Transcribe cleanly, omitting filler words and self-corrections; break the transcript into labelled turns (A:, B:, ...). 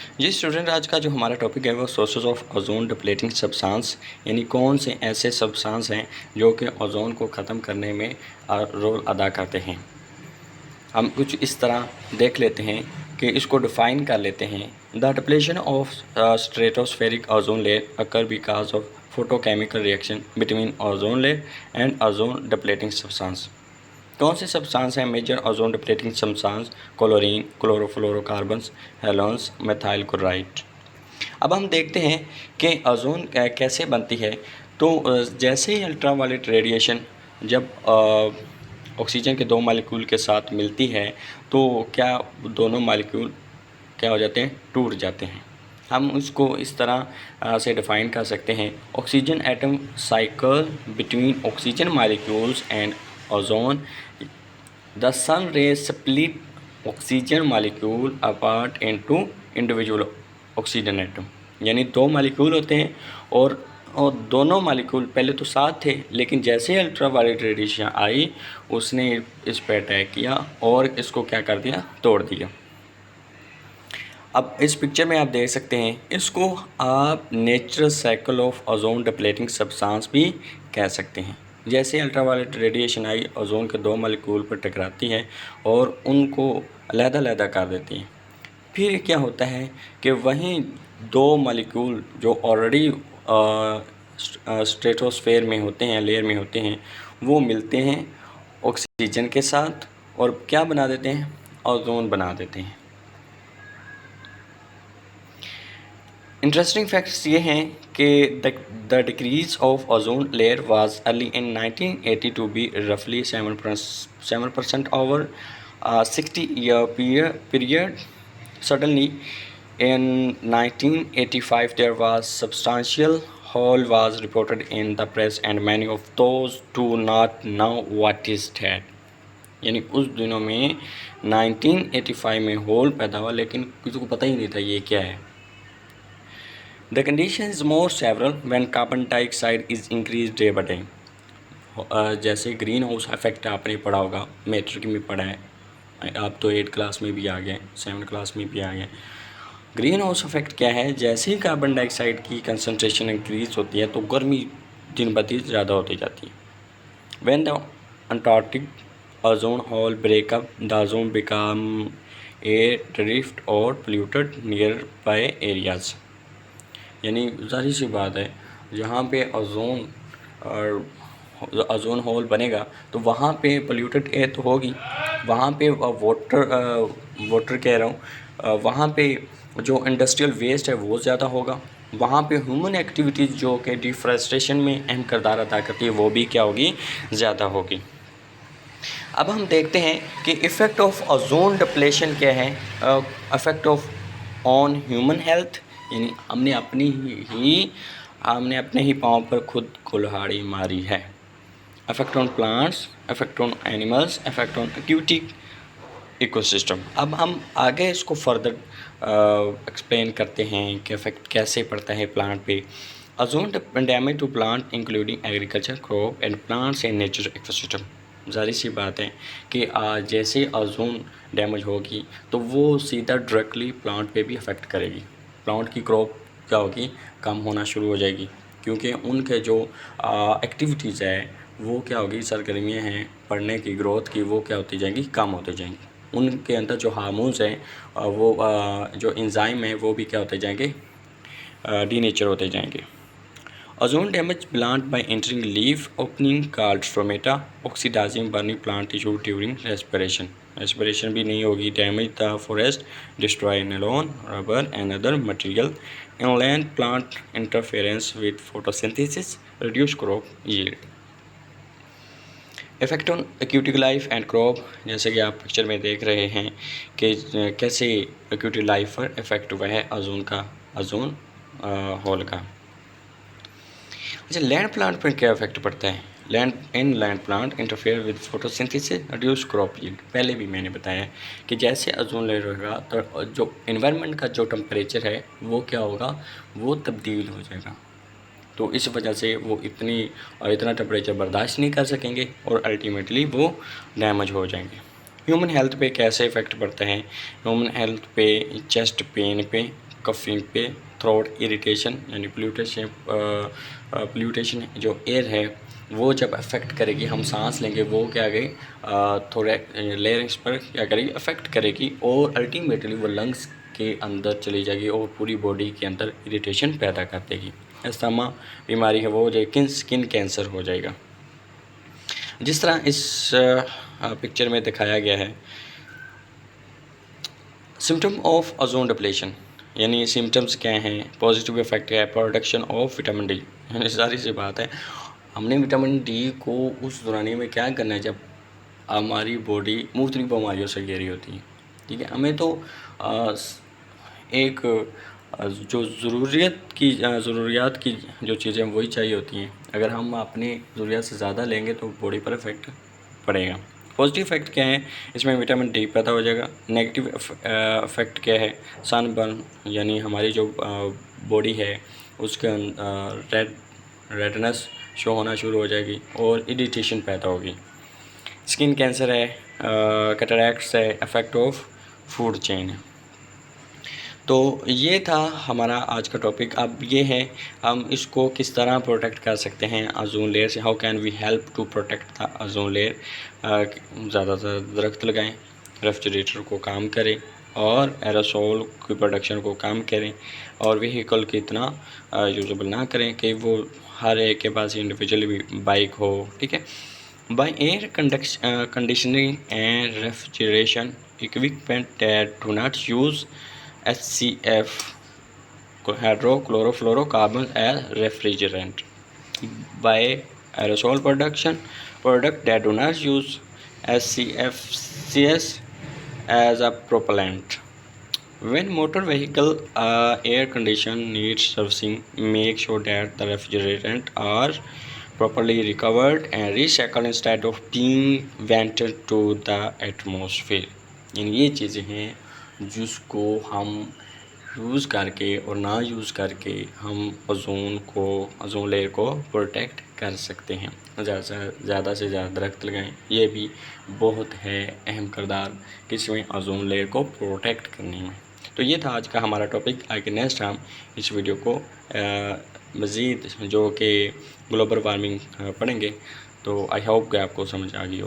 A: जी student, आज का जो हमारा टॉपिक है वो sources of ozone depleting substance, यानी कौन से ऐसे सब्सटेंस हैं जो कि ओजोन को ख़त्म करने में रोल अदा करते हैं। हम कुछ इस तरह देख लेते हैं कि इसको डिफ़ाइन कर लेते हैं। The depletion of stratospheric ozone layer occur because of photochemical reaction between ozone layer and ozone depleting substance. कौन से सब्सटेंस हैं major ozone depleting substance? Chlorine, chlorofluorocarbons, halons, methyl chloride. अब हम देखते हैं कि ओजोन कैसे बनती है। तो जैसे ही अल्ट्रावायलेट रेडिएशन जब ऑक्सीजन के दो मालिक्यूल के साथ मिलती है तो क्या दोनों मालिक्यूल क्या हो जाते हैं? टूट जाते हैं। हम उसको इस तरह से डिफ़ाइन कर सकते हैं। Oxygen atom cycle between oxygen molecules and ozone. The sun rays split oxygen molecule apart into individual oxygen atom. यानी दो मालिक्यूल होते हैं और दोनों मालिक्यूल पहले तो साथ थे, लेकिन जैसे ही अल्ट्रावायलेट रेडिएशन आई उसने इस पर अटैक किया और इसको क्या कर दिया? तोड़ दिया। अब इस पिक्चर में आप देख सकते हैं, इसको आप natural cycle of ozone depleting substance भी कह सकते हैं। जैसे अल्ट्रावायलेट रेडिएशन आई ओजोन के दो मालिक्यूल पर टकराती है और उनको अलग-अलग कर देती है। फिर क्या होता है कि वहीं दो मालिक्यूल जो ऑलरेडी स्ट्रेटोस्फेयर में होते हैं, लेयर में होते हैं, वो मिलते हैं ऑक्सीजन के साथ और क्या बना देते हैं? ओजोन बना देते हैं। इंटरेस्टिंग फैक्ट्स ये हैं कि the decrease of ozone layer was early in 1980 to be रफली 7% over 60 year period. Suddenly, in 1985, there was substantial hole was reported in the press, and many of those do not know what is that. यानी उस दिनों में 1985 में whole पैदा हुआ, लेकिन किसी को पता ही नहीं था ये क्या है। The condition is more severe when carbon dioxide is increased day by day. जैसे ग्रीन हाउस इफेक्ट आपने पढ़ा होगा, मैट्रिक में पढ़ा है, आप तो 8 क्लास में भी आ गए, 7 क्लास में भी आ गए। ग्रीन हाउस इफेक्ट क्या है? जैसे ही कार्बन डाइऑक्साइड की कंसनट्रेशन इंक्रीज होती है तो गर्मी दिन ब दिन ज़्यादा होती जाती है। When the Antarctic ozone hole breakup, the ozone become a drift और पोल्यूटेड नियर बाय एरियाज। यानी ज़ाहिर सी बात है, जहाँ पे ओजोन होल बनेगा तो वहाँ पे पोल्यूटेड एयर तो होगी, वहाँ पे वाटर कह रहा हूँ, वहाँ पे जो इंडस्ट्रियल वेस्ट है वो ज़्यादा होगा, वहाँ पे ह्यूमन एक्टिविटीज़ जो कि डिफॉरेस्टेशन में अहम किरदार अदा करती है वो भी क्या होगी? ज़्यादा होगी। अब हम देखते हैं कि इफ़ेक्ट ऑफ ओजोन डिप्लेशन क्या है। Effect of on human health, यानी हमने अपने ही पाँव पर खुद कुल्हाड़ी मारी है। Effect on plants, effect on animals, effect on aquatic ecosystem. अब हम आगे इसको फर्दर एक्सप्लेन करते हैं कि इफेक्ट कैसे पड़ता है प्लांट पे। Ozone damage to plant including agriculture, crop and plants and natural ecosystem. ज़ाहिर सी बात है कि जैसे ओजोन डैमेज होगी तो वो सीधा डायरेक्टली प्लांट पे भी अफेक्ट करेगी। प्लांट की क्रॉप क्या होगी? कम होना शुरू हो जाएगी, क्योंकि उनके जो एक्टिविटीज़ है वो क्या होगी? सरगर्मियाँ हैं पढ़ने की, ग्रोथ की, वो क्या होती जाएंगी? कम होती जाएंगी। उनके अंदर जो हार्मोन्स हैं वो जो एंजाइम है वो भी क्या होते जाएंगे? डीनेचर होते जाएंगे। Ozone damage plant by entering leaf opening called stomata, oxidizing burning plant tissue during respiration भी नहीं होगी। Damage the forest, destroy nylon, rubber and other material, inland plant interference with photosynthesis, reduce crop yield. Effect on aquatic life and crop, जैसे कि आप picture में देख रहे हैं कि कैसे एक्यूटिक लाइफ पर इफ़ेक्ट हुआ है ओजोन होल का। अच्छा, लैंड प्लांट पर क्या इफेक्ट पड़ता है? Land plant interfere with photosynthesis, reduce crop yield. पहले भी मैंने बताया कि जैसे ओजोन लेयर होगा तो जो इन्वायरमेंट का जो टेम्परेचर है वो क्या होगा? वो तब्दील हो जाएगा, तो इस वजह से वो इतना टेम्परेचर बर्दाश्त नहीं कर सकेंगे और अल्टीमेटली वो डैमेज हो जाएंगे। ह्यूमन हेल्थ पे कैसे इफ़ेक्ट पड़ता है? ह्यूमन हेल्थ पे चेस्ट पेन पे, कफिंग पे, थ्रोट इरिटेशन यानी पोल्यूटेशन जो एयर है वो जब अफेक्ट करेगी, हम सांस लेंगे वो क्या करेगी, थोड़े लेयरिंग्स पर क्या करेगी, अफेक्ट करेगी और अल्टीमेटली वो लंग्स के अंदर चली जाएगी और पूरी बॉडी के अंदर इरिटेशन पैदा कर देगी। अस्थमा बीमारी है वो जो स्किन कैंसर हो जाएगा। जिस तरह इस पिक्चर में दिखाया गया है, सिम्टम ऑफ ओजोन डिप्लेशन यानी सिम्टम्स क्या हैं, पॉजिटिव इफेक्ट है प्रोडक्शन ऑफ विटामिन डी, यानी सारी सी बात है हमने विटामिन डी को उस दौरानी में क्या करना है जब हमारी बॉडी मुख्तलिफ बीमारियों से घिरी होती है। ठीक है, हमें तो एक जो ज़रूरियात की जो चीज़ें वही चाहिए होती हैं। अगर हम अपनी ज़रूरियात से ज़्यादा लेंगे तो बॉडी पर इफ़ेक्ट पड़ेगा। पॉजिटिव इफ़ेक्ट क्या है, इसमें विटामिन डी पैदा हो जाएगा। नेगेटिव इफ़ेक्ट क्या है, सनबर्न यानी हमारी जो बॉडी है उसके रेडनेस शो होना शुरू हो जाएगी और इरिटेशन पैदा होगी। स्किन कैंसर है, कैटरैक्ट्स है, इफेक्ट ऑफ फूड चेन है। तो ये था हमारा आज का टॉपिक। अब ये है हम इसको किस तरह प्रोटेक्ट कर सकते हैं ओजोन लेयर से, how can we help to protect the ozone layer. ज़्यादातर दरख्त लगाएं, रेफ्रिजरेटर को काम करें और एरोसोल की प्रोडक्शन को कम करें और व्हीकल की इतना यूजेबल ना करें कि वो हर एक के पास इंडिविजुअली भी बाइक हो। ठीक है, by air conditioning and refrigeration equipment that do not use HCF hydrochlorofluorocarbons as refrigerant, by aerosol product that do not use HCFCs as a propellant. When motor vehicle air condition needs servicing, make sure that the refrigerant are properly recovered and recycled instead of being vented to the atmosphere. ये चीज़ें हैं जिसको हम use करके और ना use करके हम ओजोन लेयर को प्रोटेक्ट कर सकते हैं। ज़्यादा से ज़्यादा दरख्त लगाएं, ये भी बहुत है अहम किरदार किसमें, ओजोन लेयर को प्रोटेक्ट करने में। तो ये था आज का हमारा टॉपिक। आगे नेक्स्ट हम इस वीडियो को मज़ीद जो कि ग्लोबल वार्मिंग पढ़ेंगे। तो आई होप कि आपको समझ आ गई हो।